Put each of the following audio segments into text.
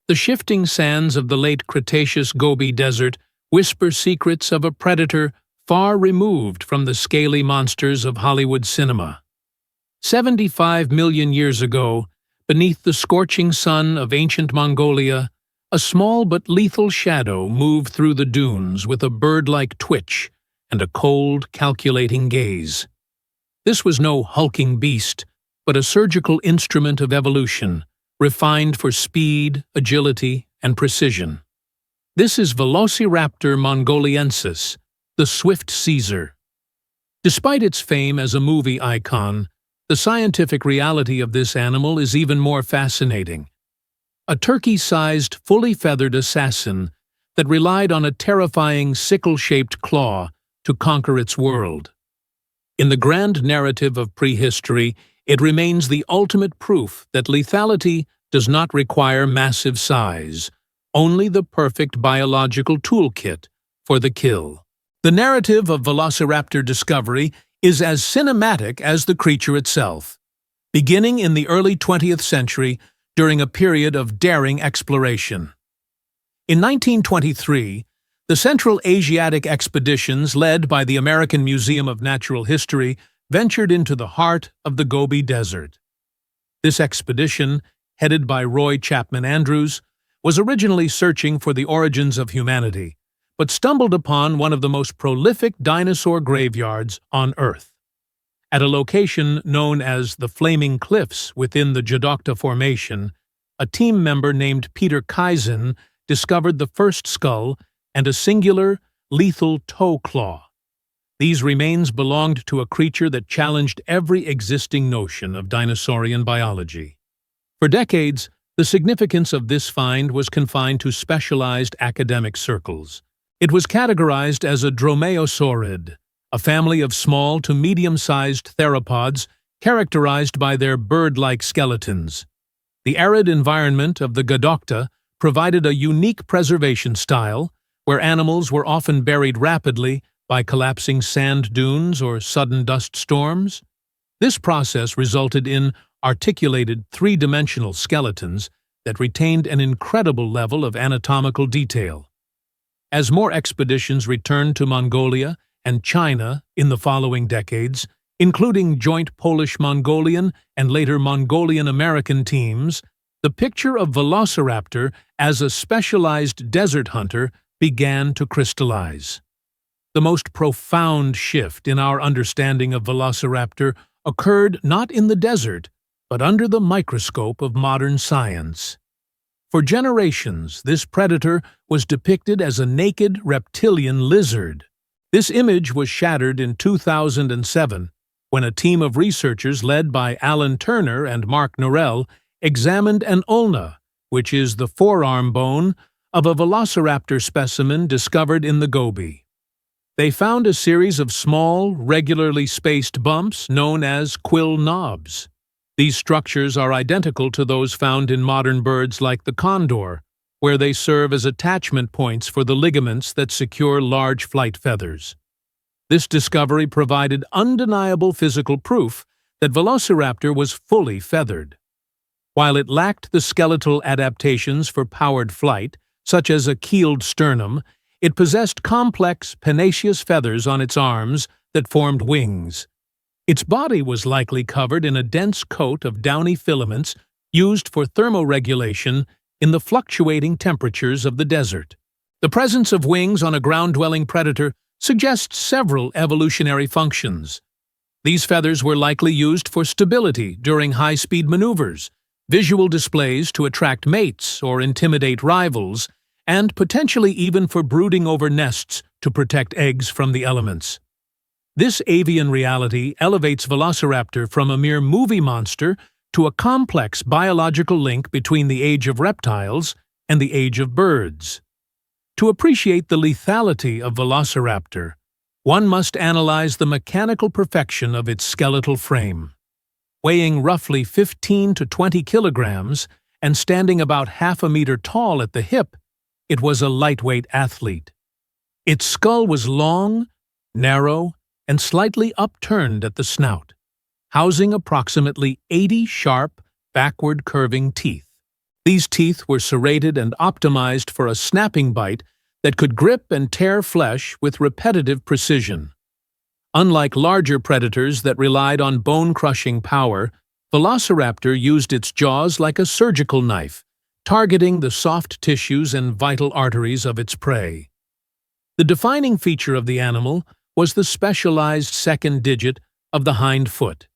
The shifting sands of the late Cretaceous Gobi Desert whisper secrets of a predator far removed from the scaly monsters of Hollywood cinema. 75 million years ago, beneath the scorching sun of ancient Mongolia, a small but lethal shadow moved through the dunes with a bird-like twitch and a cold, calculating gaze. This was no hulking beast, but a surgical instrument of evolution, refined for speed, agility, and precision. This is Velociraptor mongoliensis, the swift Caesar. Despite its fame as a movie icon, the scientific reality of this animal is even more fascinating. A turkey-sized, fully feathered assassin that relied on a terrifying sickle-shaped claw to conquer its world. In the grand narrative of prehistory, it remains the ultimate proof that lethality does not require massive size, only the perfect biological toolkit for the kill. The narrative of Velociraptor discovery is as cinematic as the creature itself, beginning in the early 20th century during a period of daring exploration. In 1923, the Central Asiatic expeditions led by the American Museum of Natural History ventured into the heart of the Gobi Desert. This expedition, headed by Roy Chapman Andrews, was originally searching for the origins of humanity, but stumbled upon one of the most prolific dinosaur graveyards on Earth. At a location known as the Flaming Cliffs within the Jadokta Formation, a team member named Peter Kaizen discovered the first skull and a singular, lethal toe claw. These remains belonged to a creature that challenged every existing notion of dinosaurian biology. For decades, the significance of this find was confined to specialized academic circles. It was categorized as a dromaeosaurid, a family of small to medium-sized theropods characterized by their bird-like skeletons. The arid environment of the Jadokta provided a unique preservation style, where animals were often buried rapidly by collapsing sand dunes or sudden dust storms. This process resulted in articulated three-dimensional skeletons that retained an incredible level of anatomical detail. As more expeditions returned to Mongolia and China in the following decades, including joint Polish-Mongolian and later Mongolian-American teams, the picture of Velociraptor as a specialized desert hunter began to crystallize. The most profound shift in our understanding of Velociraptor occurred not in the desert, but under the microscope of modern science. For generations, this predator was depicted as a naked reptilian lizard. This image was shattered in 2007 when a team of researchers led by Alan Turner and Mark Norell examined an ulna, which is the forearm bone, of a Velociraptor specimen discovered in the Gobi. They found a series of small, regularly spaced bumps known as quill knobs. These structures are identical to those found in modern birds like the condor, where they serve as attachment points for the ligaments that secure large flight feathers. This discovery provided undeniable physical proof that Velociraptor was fully feathered. While it lacked the skeletal adaptations for powered flight, such as a keeled sternum, it possessed complex, pennaceous feathers on its arms that formed wings. Its body was likely covered in a dense coat of downy filaments used for thermoregulation in the fluctuating temperatures of the desert. The presence of wings on a ground-dwelling predator suggests several evolutionary functions. These feathers were likely used for stability during high-speed maneuvers, visual displays to attract mates or intimidate rivals, and potentially even for brooding over nests to protect eggs from the elements. This avian reality elevates Velociraptor from a mere movie monster to a complex biological link between the age of reptiles and the age of birds. To appreciate the lethality of Velociraptor, one must analyze the mechanical perfection of its skeletal frame. Weighing roughly 15 to 20 kilograms and standing about half a meter tall at the hip, it was a lightweight athlete. Its skull was long, narrow, and slightly upturned at the snout, housing approximately 80 sharp, backward-curving teeth. These teeth were serrated and optimized for a snapping bite that could grip and tear flesh with repetitive precision. Unlike larger predators that relied on bone-crushing power, Velociraptor used its jaws like a surgical knife, targeting the soft tissues and vital arteries of its prey. The defining feature of the animal was the specialized second digit of the hind foot.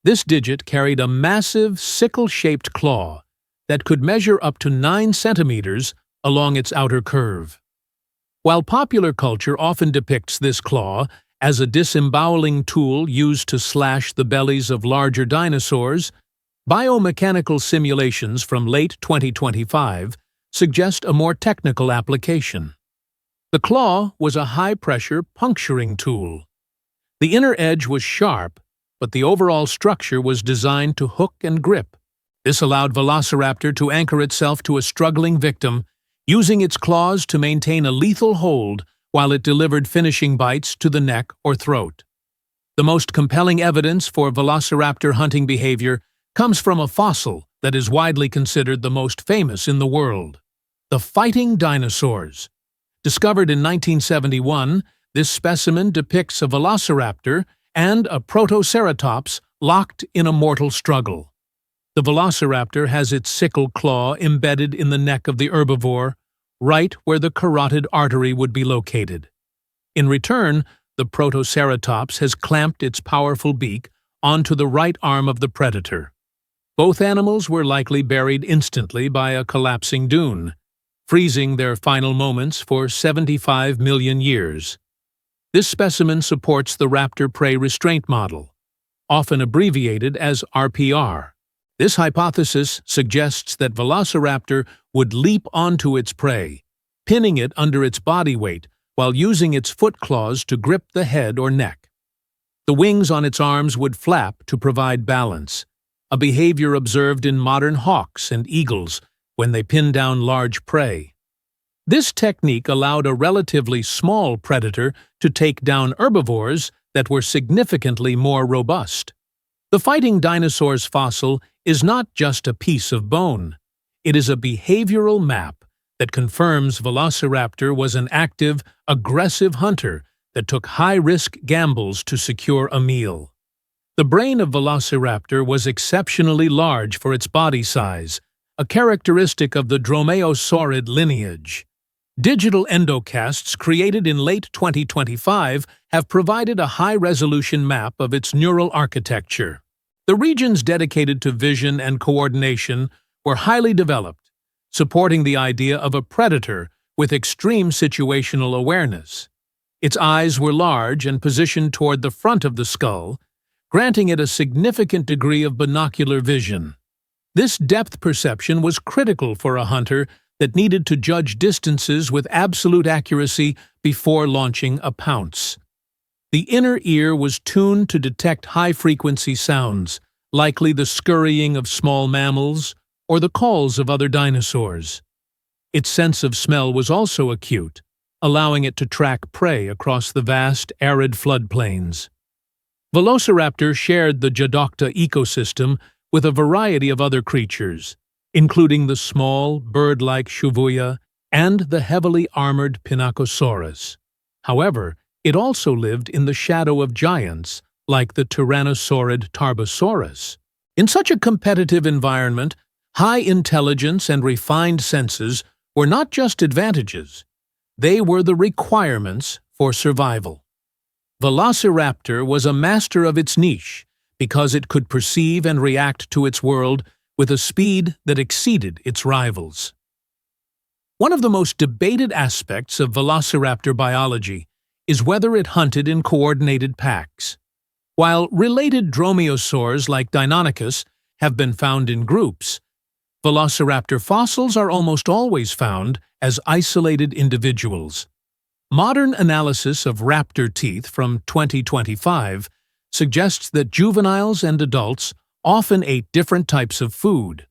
This digit carried a massive sickle-shaped claw that could measure up to 9 centimeters along its outer curve. While popular culture often depicts this claw as a disemboweling tool used to slash the bellies of larger dinosaurs, biomechanical simulations from late 2025 suggest a more technical application. The claw was a high-pressure puncturing tool. The inner edge was sharp, but the overall structure was designed to hook and grip. This allowed Velociraptor to anchor itself to a struggling victim, using its claws to maintain a lethal hold while it delivered finishing bites to the neck or throat. The most compelling evidence for Velociraptor hunting behavior comes from a fossil that is widely considered the most famous in the world: the fighting dinosaurs. Discovered in 1971, this specimen depicts a velociraptor and a protoceratops locked in a mortal struggle. The velociraptor has its sickle claw embedded in the neck of the herbivore, right where the carotid artery would be located. In return, the protoceratops has clamped its powerful beak onto the right arm of the predator. Both animals were likely buried instantly by a collapsing dune, freezing their final moments for 75 million years. This specimen supports the raptor-prey restraint model, often abbreviated as RPR. This hypothesis suggests that Velociraptor would leap onto its prey, pinning it under its body weight while using its foot claws to grip the head or neck. The wings on its arms would flap to provide balance, a behavior observed in modern hawks and eagles when they pin down large prey. This technique allowed a relatively small predator to take down herbivores that were significantly more robust. The fighting dinosaurs fossil is not just a piece of bone. It is a behavioral map that confirms Velociraptor was an active, aggressive hunter that took high-risk gambles to secure a meal. The brain of Velociraptor was exceptionally large for its body size, a characteristic of the dromaeosaurid lineage. Digital endocasts created in late 2025 have provided a high-resolution map of its neural architecture. The regions dedicated to vision and coordination were highly developed, supporting the idea of a predator with extreme situational awareness. Its eyes were large and positioned toward the front of the skull, granting it a significant degree of binocular vision. This depth perception was critical for a hunter that needed to judge distances with absolute accuracy before launching a pounce. The inner ear was tuned to detect high-frequency sounds, likely the scurrying of small mammals or the calls of other dinosaurs. Its sense of smell was also acute, allowing it to track prey across the vast, arid floodplains. Velociraptor shared the Jadocta ecosystem with a variety of other creatures, including the small, bird-like Shuvuya and the heavily armored Pinacosaurus. However, it also lived in the shadow of giants, like the tyrannosaurid Tarbosaurus. In such a competitive environment, high intelligence and refined senses were not just advantages, they were the requirements for survival. Velociraptor was a master of its niche because it could perceive and react to its world with a speed that exceeded its rivals. One of the most debated aspects of Velociraptor biology is whether it hunted in coordinated packs. While related dromaeosaurs like Deinonychus have been found in groups, Velociraptor fossils are almost always found as isolated individuals. Modern analysis of raptor teeth from 2025 suggests that juveniles and adults often ate different types of food,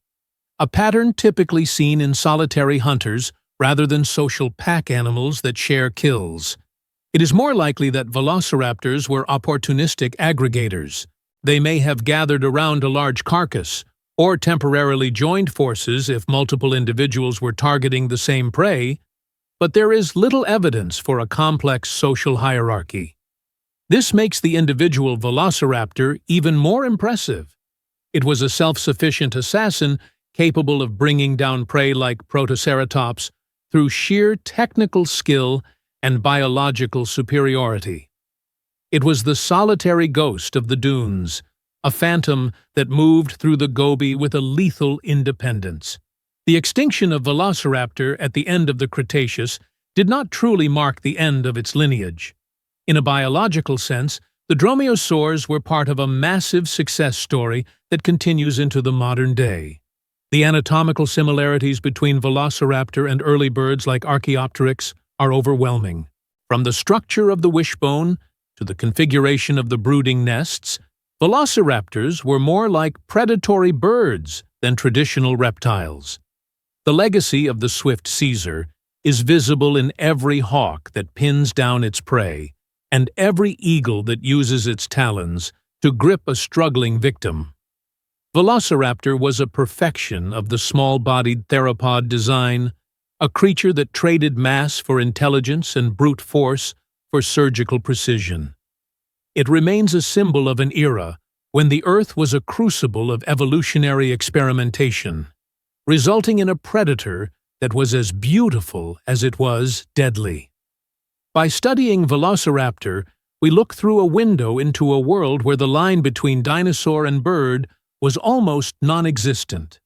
a pattern typically seen in solitary hunters rather than social pack animals that share kills. It is more likely that velociraptors were opportunistic aggregators. They may have gathered around a large carcass or temporarily joined forces if multiple individuals were targeting the same prey, but there is little evidence for a complex social hierarchy. This makes the individual velociraptor even more impressive. It was a self-sufficient assassin capable of bringing down prey like Protoceratops through sheer technical skill and biological superiority. It was the solitary ghost of the dunes, a phantom that moved through the Gobi with a lethal independence. The extinction of Velociraptor at the end of the Cretaceous did not truly mark the end of its lineage. In a biological sense, the dromaeosaurs were part of a massive success story that continues into the modern day. The anatomical similarities between Velociraptor and early birds like Archaeopteryx are overwhelming. From the structure of the wishbone to the configuration of the brooding nests, Velociraptors were more like predatory birds than traditional reptiles. The legacy of the swift Caesar is visible in every hawk that pins down its prey, and every eagle that uses its talons to grip a struggling victim. Velociraptor was a perfection of the small-bodied theropod design, a creature that traded mass for intelligence and brute force for surgical precision. It remains a symbol of an era when the Earth was a crucible of evolutionary experimentation, resulting in a predator that was as beautiful as it was deadly. By studying Velociraptor, we look through a window into a world where the line between dinosaur and bird was almost non-existent.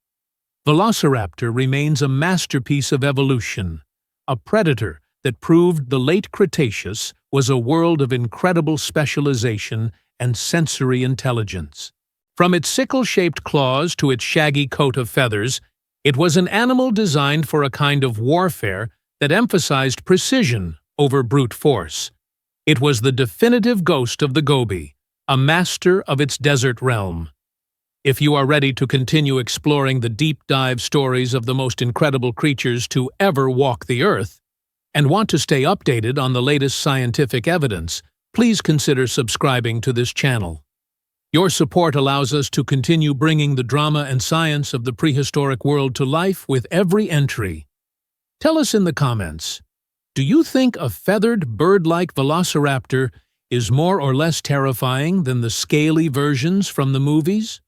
Velociraptor remains a masterpiece of evolution, a predator that proved the late Cretaceous was a world of incredible specialization and sensory intelligence. From its sickle-shaped claws to its shaggy coat of feathers, it was an animal designed for a kind of warfare that emphasized precision over brute force. It was the definitive ghost of the Gobi, a master of its desert realm. If you are ready to continue exploring the deep-dive stories of the most incredible creatures to ever walk the Earth, and want to stay updated on the latest scientific evidence, please consider subscribing to this channel. Your support allows us to continue bringing the drama and science of the prehistoric world to life with every entry. Tell us in the comments, do you think a feathered bird-like velociraptor is more or less terrifying than the scaly versions from the movies?